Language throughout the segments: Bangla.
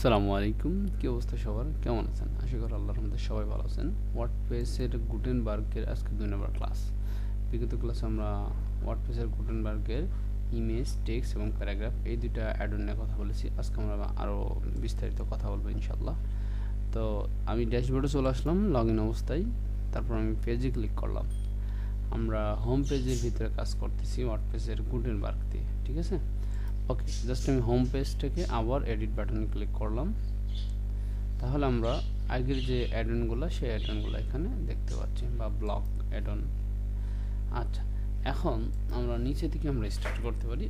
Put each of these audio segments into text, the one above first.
আসসালামু আলাইকুম। কি অবস্থা সবার? কেমন আছেন? আশা করি আল্লাহর রহমতে সবাই ভালো আছেন। ওয়ার্ডপ্রেসের গুটেনবার্গের আজকে 2 নম্বর ক্লাস। বিগত ক্লাসে আমরা ওয়ার্ডপ্রেসের গুটেনবার্গের ইমেজ, টেক্সট এবং প্যারাগ্রাফ এই দুইটা অ্যাড-অন নিয়ে কথা বলেছি। আজকে আমরা আরও বিস্তারিত কথা বলবো ইনশাআল্লাহ। তো আমি ড্যাশবোর্ডে চলে আসলাম লগইন অবস্থায়। তারপর আমি পেজে ক্লিক করলাম। আমরা হোম পেজের ভিতরে কাজ করতেছি ওয়ার্ডপ্রেসের গুটেনবার্গ দিয়ে, ঠিক আছে? ওকে, জাস্ট আমি হোম পেজটাকে আবার এডিট বাটনে ক্লিক করলাম। তাহলে আমরা আগের যে অ্যাডনগুলো সেই অ্যাডনগুলো এখানে দেখতে পাচ্ছি, বা ব্লক অ্যাডন। আচ্ছা, এখন আমরা নিচে থেকে আমরা স্টার্ট করতে পারি।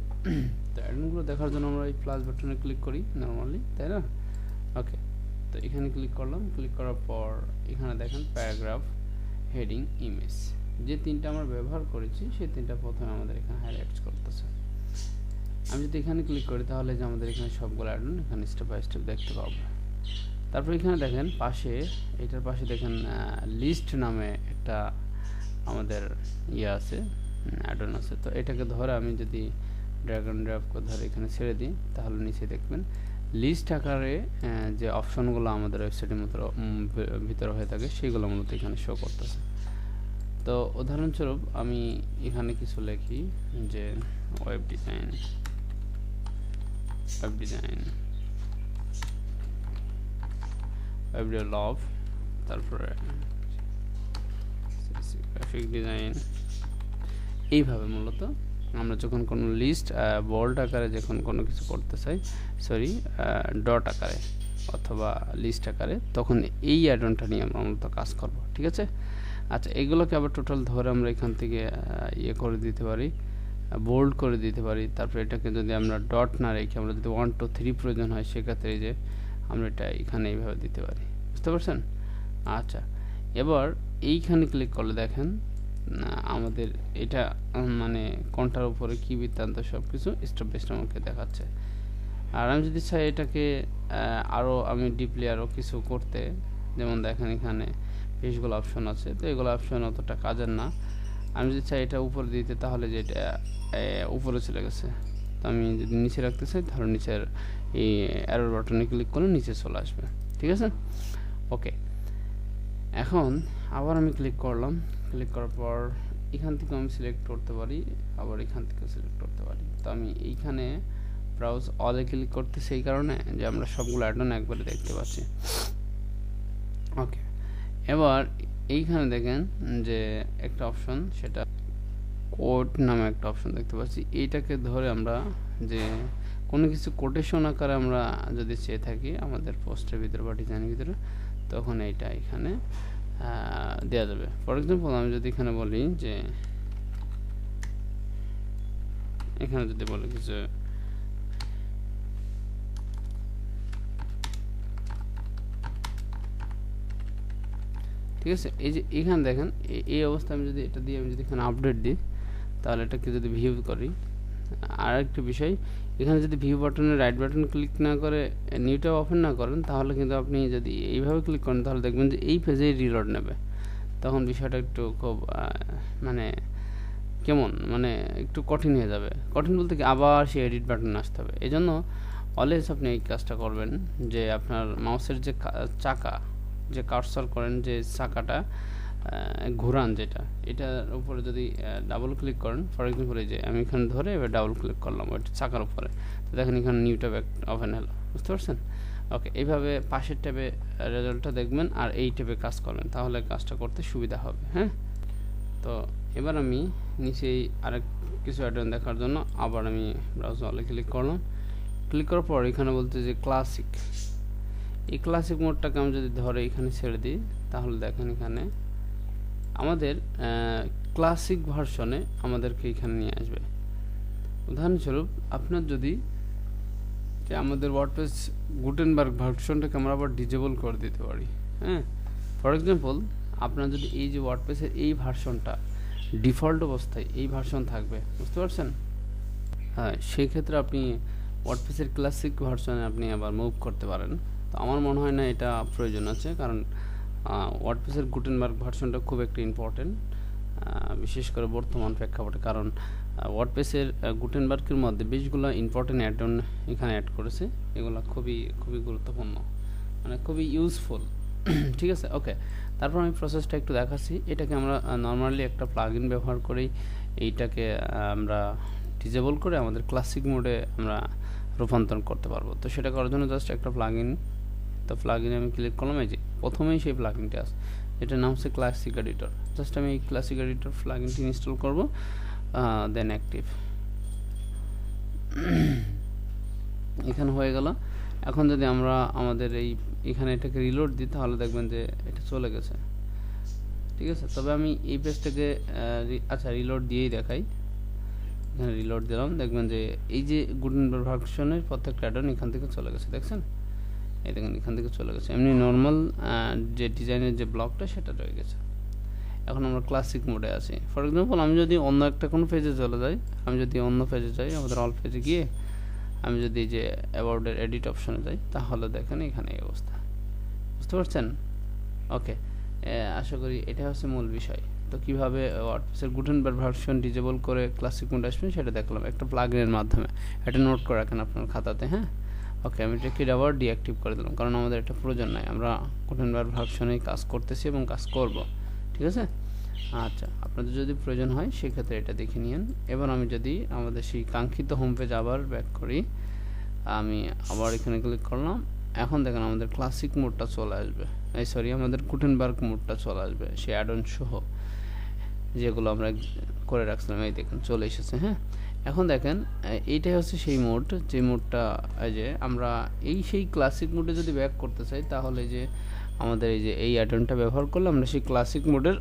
তো অ্যাডনগুলো দেখার জন্য আমরা এই প্লাস বাটনে ক্লিক করি নর্মালি, তাই না? ওকে, তো এখানে ক্লিক করলাম। ক্লিক করার পর এখানে দেখেন প্যারাগ্রাফ, হেডিং, ইমেজ, যে তিনটা আমরা ব্যবহার করেছি সেই তিনটা প্রথমে আমাদের এখানে হাইলাইট করতেছে। আমি যদি এখানে ক্লিক করি তাহলে যে আমাদের এখানে সবগুলো অ্যাডন এখানে স্টেপ বাই স্টেপ দেখতে পাবো। তারপর এখানে দেখেন পাশে, এটার পাশে দেখেন লিস্ট নামে একটা আমাদের আছে, অ্যাডন আছে। তো এটাকে ধরে আমি যদি ড্র্যাগ অ্যান্ড ড্রপ করে ধরে এখানে ছেড়ে দিই তাহলে নিচে দেখবেন লিস্ট আকারে যে অপশনগুলো আমাদের ওয়েবসাইটের মতো ভিতরে হয়ে থাকে সেগুলো মূলত এখানে শো করতেছে। তো উদাহরণস্বরূপ আমি এখানে কিছু লিখি যে ওয়েব ডিজাইন, ওয়েব ডেভেলপ, তারপরে গ্রাফিক ডিজাইন। এইভাবে মূলত আমরা যখন কোনো লিস্ট বোল্ড আকারে যখন কোনো কিছু করতে চাই, ডট আকারে অথবা লিস্ট আকারে, তখন এই অ্যাডনটা নিয়ে আমরা মূলত কাজ করব, ঠিক আছে? আচ্ছা, এগুলোকে আবার টোটাল ধরে আমরা এখান থেকে করে দিতে পারি, বোল্ড করে দিতে পারি। তারপরে এটাকে যদি আমরা ডট না রেখে আমরা যদি 1 2 3 প্রয়োজন হয় সেক্ষেত্রে যে আমরা এটা এখানে এইভাবে দিতে পারি, বুঝতে পারছেন? আচ্ছা, এবার এইখানে ক্লিক করলে দেখেন আমাদের এটা মানে কোনটার উপরে কি বৃত্তান্ত সব কিছু স্টেপ বাই স্টেপ আমাকে দেখাচ্ছে। আর আমি যদি চাই এটাকে আরও আমি ডিপলি আরও কিছু করতে, যেমন দেখেন এখানে বেশগুলো অপশন আছে, তো এগুলো অপশন অতটা কাজের না। আমি যদি চাই এটা উপরে দিতে তাহলে যে এটা উপরে চলে গেছে। তো আমি যদি নিচে রাখতে চাই তাহলে নিচের এই অ্যারো বাটনে ক্লিক করলে নিচে চলে আসবে, ঠিক আছে? ওকে, এখন আবার আমি ক্লিক করলাম। ক্লিক করার পর এখান থেকে আমি সিলেক্ট করতে পারি, আবার এখান থেকে সিলেক্ট করতে পারি। তো আমি এইখানে ব্রাউজ অলে ক্লিক করতে সেই কারণে যে আমরা সবগুলো অ্যাডন একবারে দেখতে পাচ্ছি। ওকে, এবার এইখানে দেখেন যে একটা অপশন, সেটা কোড নামে একটা অপশন দেখতে পাচ্ছি। এইটাকে ধরে আমরা যে কোনো কিছু কোটেশন আকারে আমরা যদি চেয়ে থাকি আমাদের পোস্টের ভিতরে বা ডিজাইনের ভিতরে, তখন এইটা এখানে দেওয়া যাবে। ফর এক্সাম্পল আমি যদি এখানে বলি যে এখানে যদি বলি যে ঠিক আছে, এই যে এখানে দেখেন এই অবস্থা আমি যদি এটা দিয়ে আমি যদি এখানে আপডেট দিই তাহলে এটাকে যদি ভিউ করি। আর একটা বিষয়, এখানে যদি ভিউ বাটনে রাইট বাটন ক্লিক না করে নিউটা ওপেন না করেন তাহলে কিন্তু আপনি যদি এইভাবে ক্লিক করেন তাহলে দেখবেন যে এই পেজেই রিলোড নেবে। তখন বিষয়টা একটু খুব মানে কেমন, মানে একটু কঠিন হয়ে যাবে। কঠিন বলতে কি, আবার সেই এডিট বাটনে আসতে হবে। এই জন্য অলওয়েজ আপনি এই কাজটা করবেন যে আপনার মাউসের যে চাকা, যে কার্সর করেন, যে চাকাটা ঘোরান, যেটা এটার উপরে যদি ডাবল ক্লিক করেন, ফর এক্সাম্পল এই যে আমি এখানে ধরে এবার ডাবল ক্লিক করলাম ওইটা চাকার উপরে, তো দেখেন এখানে নিউ ট্যাব ওপেন হলো, বুঝতে পারছেন? ওকে, এইভাবে পাশের ট্যাবে রেজাল্টটা দেখবেন আর এই ট্যাবে কাজ করবেন, তাহলে কাজটা করতে সুবিধা হবে। হ্যাঁ, তো এবার আমি নিচেই আরেক কিছু অ্যাডন দেখার জন্য আবার আমি ব্রাউজার অলে ক্লিক করলাম। ক্লিক করার পর এখানে বলতে যে ক্লাসিক, এই ক্লাসিক মোডটাকে আমি যদি ধরে এখানে ছেড়ে দিই তাহলে দেখেন এখানে আমাদের ক্লাসিক ভার্সনে আমাদেরকে এখানে নিয়ে আসবে। উদাহরণস্বরূপ আপনার যদি যে আমাদের ওয়ার্ডপ্রেস গুটেনবার্গ ভার্সনটাকে আমরা আবার ডিজেবল করে দিতে পারি। হ্যাঁ, ফর এক্সাম্পল আপনার যদি এই যে ওয়ার্ডপ্রেসের এই ভার্সনটা ডিফল্ট অবস্থায় এই ভার্সন থাকবে, বুঝতে পারছেন? হ্যাঁ, সেই ক্ষেত্রে আপনি ওয়ার্ডপ্রেসের ক্লাসিক ভার্সনে আপনি আবার মুভ করতে পারেন। তো আমার মনে হয় না এটা প্রয়োজন আছে, কারণ ওয়ার্ডপ্রেসের গুটেনবার্গ ভার্সনটা খুব একটা ইম্পর্টেন্ট, বিশেষ করে বর্তমান প্রেক্ষাপটে। কারণ ওয়ার্ডপ্রেসের গুটেনবার্গের মধ্যে বেশগুলো ইম্পর্টেন্ট অ্যাড অন এখানে অ্যাড করেছে। এগুলো খুবই খুবই গুরুত্বপূর্ণ, মানে খুবই ইউজফুল। ঠিক আছে, ওকে। তারপর আমি প্রসেসটা একটু দেখাচ্ছি। এটাকে আমরা নর্মালি একটা প্লাগইন ব্যবহার করেই এইটাকে আমরা ডিজেবল করে আমাদের ক্লাসিক মোডে আমরা রূপান্তর করতে পারবো। তো সেটা করার জন্য জাস্ট একটা প্লাগইন, তো প্লাগইনে আমি ক্লিক করলাম। এই যে প্রথমেই সেই প্লাগইনটা আছে, এটার নাম হচ্ছে ক্লাসিক এডিটর। জাস্ট আমি এই ক্লাসিক এডিটর প্লাগইনটি ইনস্টল করব, দেন অ্যাক্টিভ। এখানে হয়ে গেল। এখন যদি আমরা আমাদের এখানে এটাকে রিলোড দিই তাহলে দেখবেন যে এটা চলে গেছে। ঠিক আছে, তবে আমি এই পেজটাকে আচ্ছা রিলোড দিয়েই দেখাই। এখানে রিলোড দিলাম, দেখবেন যে এই যে গুটেনবার্গ ভার্সনের প্রত্যেকটা অ্যাড-অন এখান থেকে চলে গেছে, দেখছেন? এই দেখেন এখান থেকে চলে গেছে। এমনি নর্মাল যে ডিজাইনের যে ব্লকটা সেটা রয়ে গেছে। এখন আমরা ক্লাসিক মোডে আছি। ফর এক্সাম্পল আমি যদি অন্য একটা কোনো পেজে চলে যাই, আমি যদি অন্য পেজে যাই, আমাদের অল পেজে গিয়ে আমি যদি যে অ্যাবাউটের এডিট অপশনে যাই, তাহলে দেখেন এখানে এই অবস্থা। বুঝতে পারছেন? ওকে, আশা করি এটা হচ্ছে মূল বিষয়। তো কীভাবে ওয়ার্ডপ্রেসের গুটেনবার্গ ভার্সন ডিজেবল করে ক্লাসিক মোডে আসবেন সেটা দেখলাম একটা প্লাগইনের মাধ্যমে। এটা নোট করে রাখেন আপনার খাতাতে, হ্যাঁ? ওকে, আমি এটাকে আবার ডিঅ্যাক্টিভ করে দিলাম, কারণ আমাদের এটা প্রয়োজন নাই। আমরা গুটেনবার্গ ভার্সনেই কাজ করতেছি এবং কাজ করব। ঠিক আছে, আচ্ছা, আপনাদের যদি প্রয়োজন হয় সেক্ষেত্রে এটা দেখে নিন। এবার আমি যদি আমাদের সেই কাঙ্ক্ষিত হোম পেজ আবার ব্যাক করি, আমি আবার এখানে ক্লিক করলাম। এখন দেখেন আমাদের ক্লাসিক মোডটা চলে আসবে, সরি আমাদের গুটেনবার্গ মোডটা চলে আসবে, সেই অ্যাড-অন সহ যেগুলো আমরা করে রাখছিলাম। এই দেখেন চলে এসেছে। হ্যাঁ, এখন দেখেন এইটাই হচ্ছে সেই মোড, যে মোডটা যে আমরা সেই ক্লাসিক মোডে যদি ব্যাক করতে চাই, তাহলে যে আমাদের এই অ্যাড-অনটা ব্যবহার করলে আমরা সেই ক্লাসিক মোডের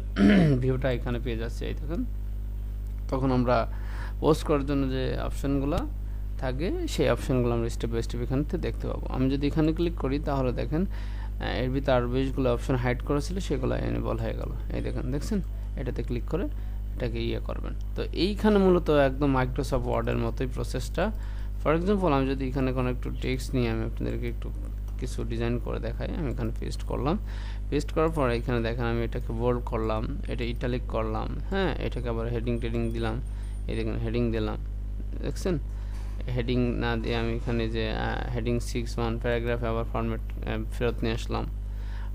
ভিউটা এখানে পেয়ে যাচ্ছি। এই দেখেন, তখন আমরা পোস্ট করার জন্য যে অপশানগুলো থাকে সেই অপশানগুলো আমরা স্টেপ বাই স্টেপ এখানে দেখতে পাবো। আমি যদি এখানে ক্লিক করি তাহলে দেখেন এর ভিতরে আরও বেশগুলো অপশান হাইড করা ছিল, সেগুলো এনেবল হয়ে গেল। এই দেখেন, দেখছেন? এটাতে ক্লিক করে এটাকে করবেন। তো এইখানে মূলত একদম মাইক্রোসফট ওয়ার্ডের মতোই প্রসেসটা। ফর এক্সাম্পল আমি যদি এখানে কোনো একটু টেক্সট নিয়ে আমি আপনাদেরকে একটু কিছু ডিজাইন করে দেখাই। আমি এখানে পেস্ট করলাম, পেস্ট করার পরে এখানে দেখেন আমি এটাকে বোল্ড করলাম, এটা ইটালিক করলাম, হ্যাঁ, এটাকে আবার হেডিং টেডিং দিলাম। এই দেখেন হেডিং দিলাম, দেখছেন? হেডিং না দিয়ে আমি এখানে যে হেডিং 6(1) প্যারাগ্রাফে আবার ফরম্যাট ফেরত নিয়ে আসলাম।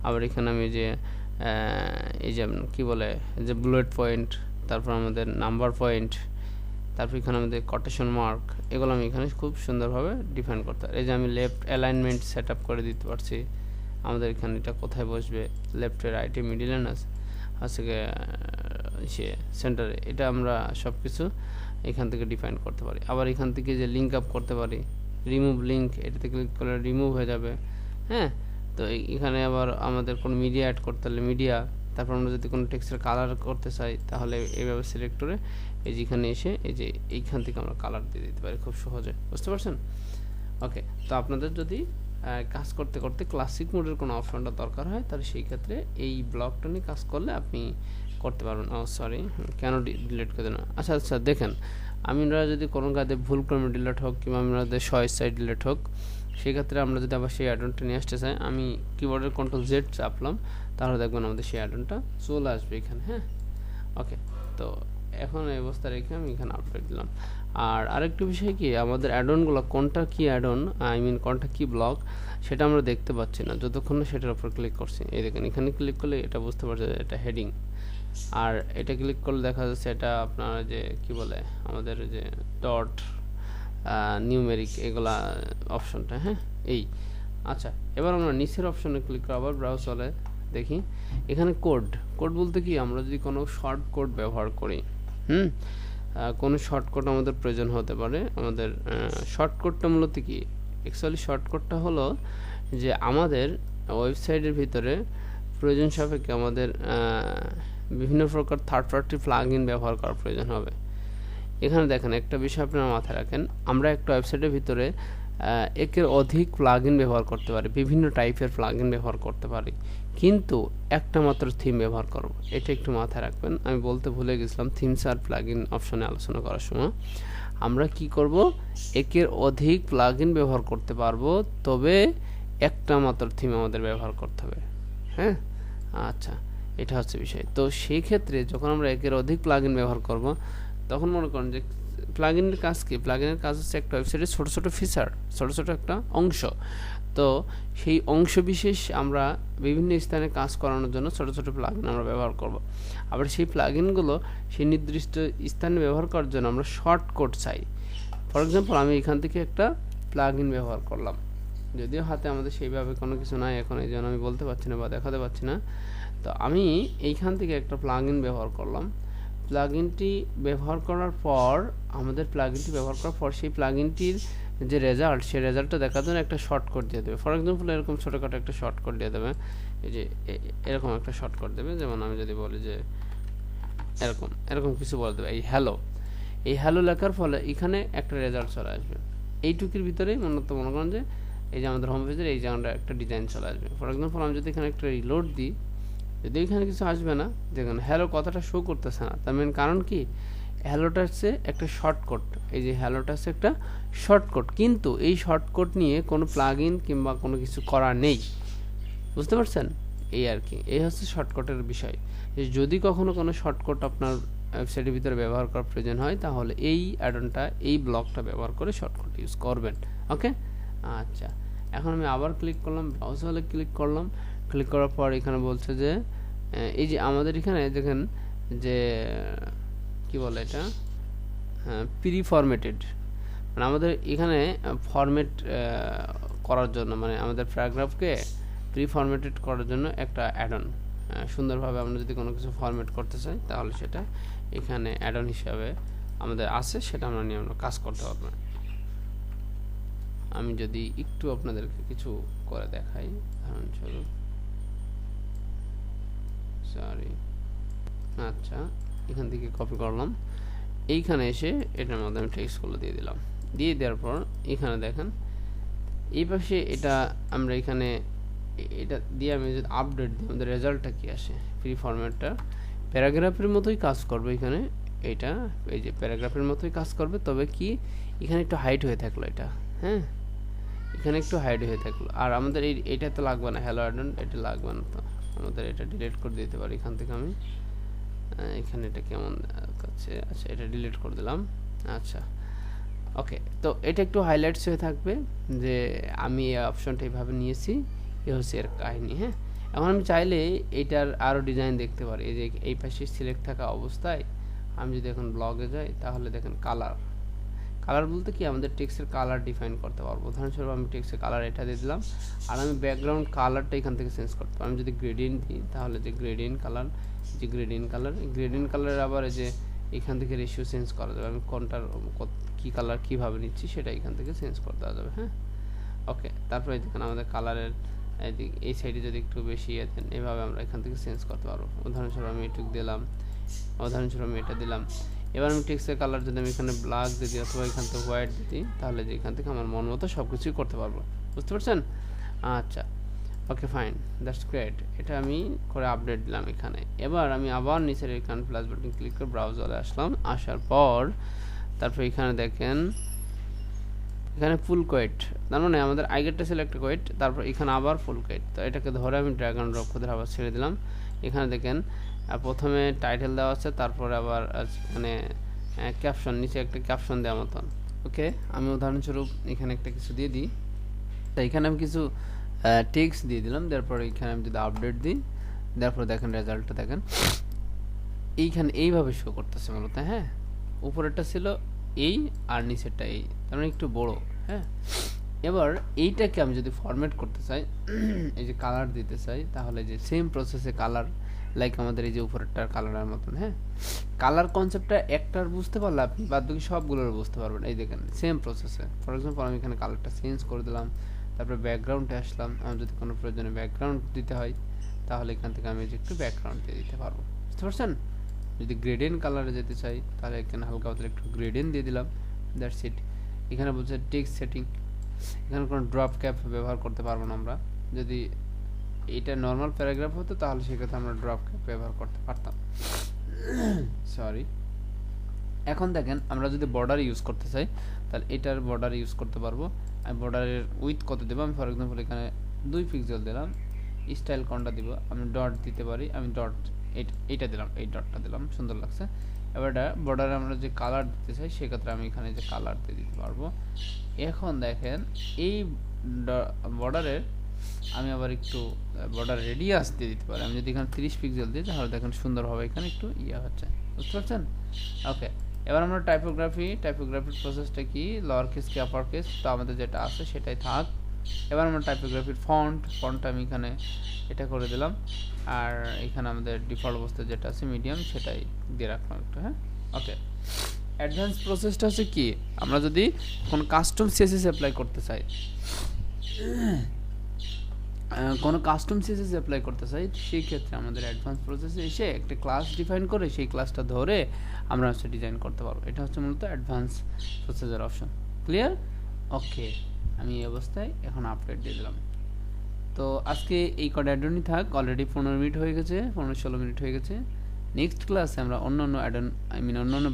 আবার এখানে আমি যে এই যে কী বলে যে বুলেট পয়েন্ট, তারপর আমাদের নাম্বার পয়েন্ট, তারপর এখানে আমাদের কোটেশন মার্ক, এগুলো আমি এখানে খুব সুন্দরভাবে ডিফাইন করতে পারি। এই যে আমি লেফট অ্যালাইনমেন্ট সেট আপ করে দিতে পারছি। আমাদের এখানে এটা কোথায় বসবে, লেফটে রাইটে মিডিলে না আছে সে সেন্টারে, এটা আমরা সব কিছু এখান থেকে ডিফাইন করতে পারি। আবার এখান থেকে যে লিঙ্ক আপ করতে পারি, রিমুভ লিঙ্ক, এটাতে ক্লিক করলে রিমুভ হয়ে যাবে। হ্যাঁ, তো এখানে আবার আমাদের কোনো মিডিয়া অ্যাড করতে হলে মিডিয়া, তারপর আমরা যদি কোনো টেক্সটের কালার করতে চাই তাহলে এইভাবে সিলেক্ট করে এই যেখানে এসে এই যে এইখান থেকে আমরা কালার দিয়ে দিতে পারি খুব সহজে। বুঝতে পারছেন? ওকে, তো আপনাদের যদি কাজ করতে করতে ক্লাসিক মোডের কোনো অপশনটা দরকার হয়, তাহলে সেই ক্ষেত্রে এই ব্লকটা নিয়ে কাজ করলে আপনি করতে পারবেন। সরি, কেন ডিলিট করে দেন? আচ্ছা আচ্ছা, দেখেন আমরা যদি কোনো কাজে ভুল ক্রমে ডিলিট হোক কিংবা আমাদের স্বইচ্ছায় ডিলিট হোক, সেক্ষেত্রে আমরা যদি আবার সেই অ্যাডনটা নিয়ে আসতে চাই, আমি কিবোর্ডের Ctrl+Z চাপলাম, তাহলে দেখবেন আমাদের সেই অ্যাডনটা চলে আসবে এখানে। হ্যাঁ, ওকে, তো এখন এই অবস্থা রেখে আমি এখানে আপডেট দিলাম। আর আরেকটা বিষয় কি, আমাদের অ্যাডনগুলো কোনটা কি অ্যাডন, কোনটা কি ব্লক, সেটা আমরা দেখতে পাচ্ছি না যতক্ষণ না সেটার উপর ক্লিক করছি। এই দেখেন এখানে ক্লিক করলে এটা বুঝতে পারছে এটা হেডিং, আর এটা ক্লিক করলে দেখা যাচ্ছে এটা আপনার যে কি বলে আমাদের যে ডট নিউমেরিক এগুলা অপশনটা। হ্যাঁ, আচ্ছা, এবার আমরা নিচের অপশনে ক্লিক করে আবার ব্রাউজারে দেখি। এখানে কোড বলতে কি, আমরা যদি কোনো শর্ট কোড ব্যবহার করি, কোনো শর্টকাট আমাদের প্রয়োজন হতে পারে। আমাদের শর্টকাটটা মূলত কি, অ্যাকচুয়ালি শর্টকাটটা হলো যে আমাদের ওয়েবসাইটের ভিতরে প্রয়োজন সাপেক্ষে আমাদের বিভিন্ন প্রকার থার্ড পার্টি প্লাগইন ব্যবহার করার প্রয়োজন হবে। এখানে দেখেন একটা বিষয় আপনারা মাথায় রাখেন, আমরা একটা ওয়েবসাইটের ভিতরে একের অধিক প্লাগইন ব্যবহার করতে পারি, বিভিন্ন টাইপের প্লাগইন ব্যবহার করতে পারি, কিন্তু একটা মাত্র থিম ব্যবহার করব, এটা একটু মাথায় রাখবেন। আমি বলতে ভুলে গেছিলাম, থিমস আর প্লাগইন অপশনে আলোচনা করার সময় আমরা কি করব, একের অধিক প্লাগইন ব্যবহার করতে পারবো, তবে একটা মাত্র থিম আমাদের ব্যবহার করতে হবে। হ্যাঁ, আচ্ছা, এটা হচ্ছে বিষয়। তো সেই ক্ষেত্রে যখন আমরা একের অধিক প্লাগইন ব্যবহার করব, তখন মনে করেন যে প্লাগইনের কাজ কি? প্লাগইনের কাজ হচ্ছে একটা ওয়েবসাইটের ছোট ছোট ফিচার, ছোট ছোট একটা অংশ। তো সেই অংশ বিশেষ আমরা বিভিন্ন স্থানে কাজ করানোর জন্য ছোট ছোট প্লাগইন আমরা ব্যবহার করব। আবার সেই প্লাগইনগুলো সেই নির্দিষ্ট স্থানে ব্যবহার করার জন্য আমরা শর্টকাট চাই। ফর এক্সাম্পল আমি এখান থেকে একটা প্লাগইন ব্যবহার করলাম, যদিও হাতে আমাদের সেইভাবে কোনো কিছু নাই এখন, এই জন্য আমি বলতে পারছি না বা দেখাতে পারছি না। তো আমি এইখান থেকে একটা প্লাগইন ব্যবহার করলাম। প্লাগইনটি ব্যবহার করার পর সেই প্লাগইনটির যে রেজাল্ট, সেই রেজাল্টটা দেখার জন্য একটা শর্টকাট দিয়ে দেবে। ফর এক্সাম্পল এরকম ছোটোখাটো একটা শর্টকাট দিয়ে দেবে, এই যে এরকম একটা শর্টকাট দেবে। যেমন আমি যদি বলি যে এরকম কিছু বলে দেবে, এই হ্যালো লেখার ফলে এখানে একটা রেজাল্ট চলে আসবে। এইটুকুর ভিতরেই মূলত মনে করেন যে এই যে আমাদের হোম পেজের এই জায়গাটা একটা ডিজাইন চলে আসবে। ফর এক্সাম্পল আমি যদি এখানে একটা রিলোড দিই, যদি এখানে কিছু আসবে না, দেখুন হ্যালো কথাটা শো করতেছে না। তার মেন কারণ কি? হ্যালোটা হচ্ছে একটা শর্টকাট, এই যে হ্যালোটা হচ্ছে একটা শর্টকাট, কিন্তু এই শর্টকাট নিয়ে কোনো প্লাগইন কিংবা কোনো কিছু করা নেই, বুঝতে পারছেন? এই আর কি, এই হচ্ছে শর্টকাটের বিষয়। যদি কখনো কোনো শর্টকাট আপনার ওয়েবসাইটের ভিতরে ব্যবহার করার প্রয়োজন হয়, তাহলে এই অ্যাডনটা, এই ব্লকটা ব্যবহার করে শর্টকাট ইউজ করবেন। ওকে, আচ্ছা, এখন আমি আবার ক্লিক করলাম, ব্রাউজারে ক্লিক করলাম। ক্লিক করার পর এখানে বলছে যে এই যে আমাদের এখানে দেখেন যে কি বলে এটা, প্রি ফরম্যাটেড, মানে আমাদের এখানে ফরম্যাট করার জন্য, মানে আমাদের প্যারাগ্রাফকে প্রি ফরম্যাটেড করার জন্য একটা অ্যাডন, সুন্দরভাবে আমরা যদি কোনো কিছু ফরম্যাট করতে চাই তাহলে সেটা এখানে অ্যাডন হিসাবে আমাদের আছে, সেটা আমরা নিয়ে আমরা কাজ করতে পারবো। আমি যদি একটু আপনাদেরকে কিছু করে দেখাই, উদাহরণস্বরূপ, আচ্ছা, এখান থেকে কপি করলাম, এইখানে এসে এটার মধ্যে আমি টেক্সটগুলো দিয়ে দিলাম। দিয়ে দেওয়ার পর এখানে দেখেন এই পাশে এটা আমরা এখানে এটা দিয়ে আমি যদি আপডেট দিই, আমাদের রেজাল্টটা কি আসে? ফ্রি ফরম্যাটটা প্যারাগ্রাফের মতোই কাজ করবে এখানে, এটা এই যে প্যারাগ্রাফের মতোই কাজ করবে, তবে কি এখানে একটু হাইট হয়ে থাকলো এটা, হ্যাঁ, এখানে একটু হাইড হয়ে থাকলো। আর আমাদের এইটা তো লাগবে না, হ্যালো অ্যাডন এটা লাগবে না, তো আমাদের এটা ডিলিট করে দিতে পারি এখান থেকে। আমি এখানে এটা কেমন কাছে, আচ্ছা এটা ডিলিট করে দিলাম। আচ্ছা, ওকে, তো এটা একটু হাইলাইটস হয়ে থাকবে যে আমি এই অপশনটা এইভাবে নিয়েছি, এ হচ্ছে এর কাহিনী। হ্যাঁ, এখন আমি চাইলে এটার আরও ডিজাইন দেখতে পারি। এই যে এই পাশে সিলেক্ট থাকা অবস্থায় আমি যদি এখন ব্লগে যাই, তাহলে দেখেন কালার বলতে কি আমাদের টেক্সটের কালার ডিফাইন করতে পারবো। উদাহরণস্বরূপ আমি টেক্সটের কালার এটা দিয়ে দিলাম, আর আমি ব্যাকগ্রাউন্ড কালারটা এখান থেকে চেঞ্জ করতে পারবো। আমি যদি গ্রেডিয়েন্ট দিই, তাহলে যে গ্রেডিয়েন্ট কালারের আবার এই যে এখান থেকে রেশিও চেঞ্জ করা যাবে। আমি কোনটার কী কালার কীভাবে নিচ্ছি সেটা এখান থেকে চেঞ্জ করে দেওয়া যাবে। হ্যাঁ, ওকে, তারপরে দেখেন আমাদের কালারের এই সাইডে যদি একটু বেশি দেন, এভাবে আমরা এখান থেকে চেঞ্জ করতে পারবো। উদাহরণস্বরূপ আমি এটুকু দিলাম, উদাহরণস্বরূপ আমি এটা দিলাম। এবার আমি টেক্সটের কালার যদি আমি এখানে ব্ল্যাক দিই অথবা এখান থেকে হোয়াইট দিই, তাহলে যে এখান থেকে আমার মন মতো সব কিছুই করতে পারবো। বুঝতে পারছেন? আচ্ছা, ওকে, ফাইন, দ্যাটস গ্রেট। এটা আমি করে আপডেট দিলাম এখানে। এবার আমি আবার নিচের এখানে প্লাস বাটন ক্লিক করে ব্রাউজারে আসলাম। আসার পর তারপর এখানে দেখেন এখানে ফুল কোয়েট, তার মানে আমাদের আগেরটা ছিল একটা কোয়েট, তারপর এখানে আবার ফুল কোয়েট। তো এটাকে ধরে আমি ড্র্যাগ অ্যান্ড ড্রপ করে আবার ছেড়ে দিলাম। এখানে দেখেন প্রথমে টাইটেল দেওয়া আছে, তারপরে আবার এখানে ক্যাপশন, নিচে একটা ক্যাপশন দেওয়ার মতন। ওকে, আমি উদাহরণস্বরূপ এখানে একটা কিছু দিয়ে দিই। তো এখানে আমি কিছু টেক্সট দিয়ে দিলাম, তারপরে এখানে আমি যদি আপডেট দিই, তারপরে দেখেন রেজাল্টটা দেখেন এইখানে এইভাবে শো করতেছে মূলত। হ্যাঁ, উপরেরটা ছিল এই আর নিচেরটা এই, তার মানে একটু বড়। হ্যাঁ, এবার এইটাকে আমি যদি ফরম্যাট করতে চাই, এই যে কালার দিতে চাই, তাহলে যে সেম প্রসেসে কালার, লাইক আমাদের এই যে উপরেরটার কালারের মতন। হ্যাঁ, কালার কনসেপ্টটা একটার বুঝতে পারলে আপনি বাদ বাকি সবগুলোর বুঝতে পারবেন। এই দেখেন সেম প্রসেসে, ফর এক্সাম্পল আমি এখানে কালারটা চেঞ্জ করে দিলাম, তারপরে ব্যাকগ্রাউন্ডে আসলাম। আমার যদি কোনো প্রয়োজনে ব্যাকগ্রাউন্ড দিতে হয়, তাহলে এখান থেকে আমি একটু ব্যাকগ্রাউন্ড দিয়ে দিতে পারবো। বুঝতে পারছেন? যদি গ্রেডিয়েন্ট কালারে যেতে চাই, তাহলে এখানে হালকা পাতলা একটু গ্রেডিয়েন্ট দিয়ে দিলাম, দ্যাটস ইট। এখানে বলছে টেক্সট সেটিং, এখানে কোনো ড্রপ ক্যাপ ব্যবহার করতে পারবো না আমরা। যদি এটা নর্মাল প্যারাগ্রাফ হতো, তাহলে সেক্ষেত্রে আমরা ড্রপ ক্যাপ ব্যবহার করতে পারতাম। সরি। এখন দেখেন আমরা যদি বর্ডার ইউজ করতে চাই, তাহলে এটার বর্ডার ইউজ করতে পারবো। আমি বর্ডারের উইথ কত দেবো, আমি ফর এক্সাম্পল এখানে 2 পিক্সেল দিলাম। স্টাইল কোনটা দিব, আমি ডট দিতে পারি, আমি ডট এইটা দিলাম, এই ডটটা দিলাম, সুন্দর লাগছে। এবার বর্ডারে আমরা যে কালার দিতে চাই সেক্ষেত্রে আমি এখানে যে কালার দিয়ে দিতে পারবো। এখন দেখেন এই বর্ডারের আমি আবার একটু বর্ডার রেডিয়াস দিয়ে দিতে পারি। আমি যদি এখানে 30 পিক্সেল দিই তাহলে দেখেন সুন্দরভাবে এখানে একটু হচ্ছে, বুঝতে পারছেন? ওকে, এবার আমরা টাইপোগ্রাফির প্রসেসটা কি, লোয়ার কেস কি আপার কেস, তো আমাদের যেটা আছে সেটাই থাক। এবার আমরা টাইপোগ্রাফির ফন্টটা আমি এখানে এটা করে দিলাম, আর এখানে আমাদের ডিফল্ট অবস্থায় যেটা আছে মিডিয়াম সেটাই দিয়ে রাখলাম একটু। হ্যাঁ, ওকে। অ্যাডভান্স প্রসেসটা হচ্ছে কি, আমরা যদি কোনো কাস্টম সিএসএস অ্যাপ্লাই করতে চাই, সেই ক্ষেত্রে আমাদের অ্যাডভান্স প্রসেসে এসে একটা ক্লাস ডিফাইন করে সেই ক্লাসটা ধরে আমরা হচ্ছে ডিজাইন করতে পারবো। এটা হচ্ছে মূলত অ্যাডভান্স প্রসেসের অপশন। ক্লিয়ার? ওকে, আমি এই অবস্থায় এখন আপডেট দিয়ে দিলাম। তো আজকে এই কটা অ্যাডনই থাক, অলরেডি 15 মিনিট হয়ে গেছে, 15-16 মিনিট হয়ে গেছে। নেক্সট ক্লাসে আমরা অন্য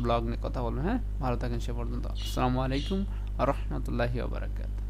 ব্লগ নিয়ে কথা বলবো। হ্যাঁ, ভালো থাকেন সে পর্যন্ত। আসসালামু আলাইকুম ওয়া রাহমাতুল্লাহি ওয়া বারাকাতুহু।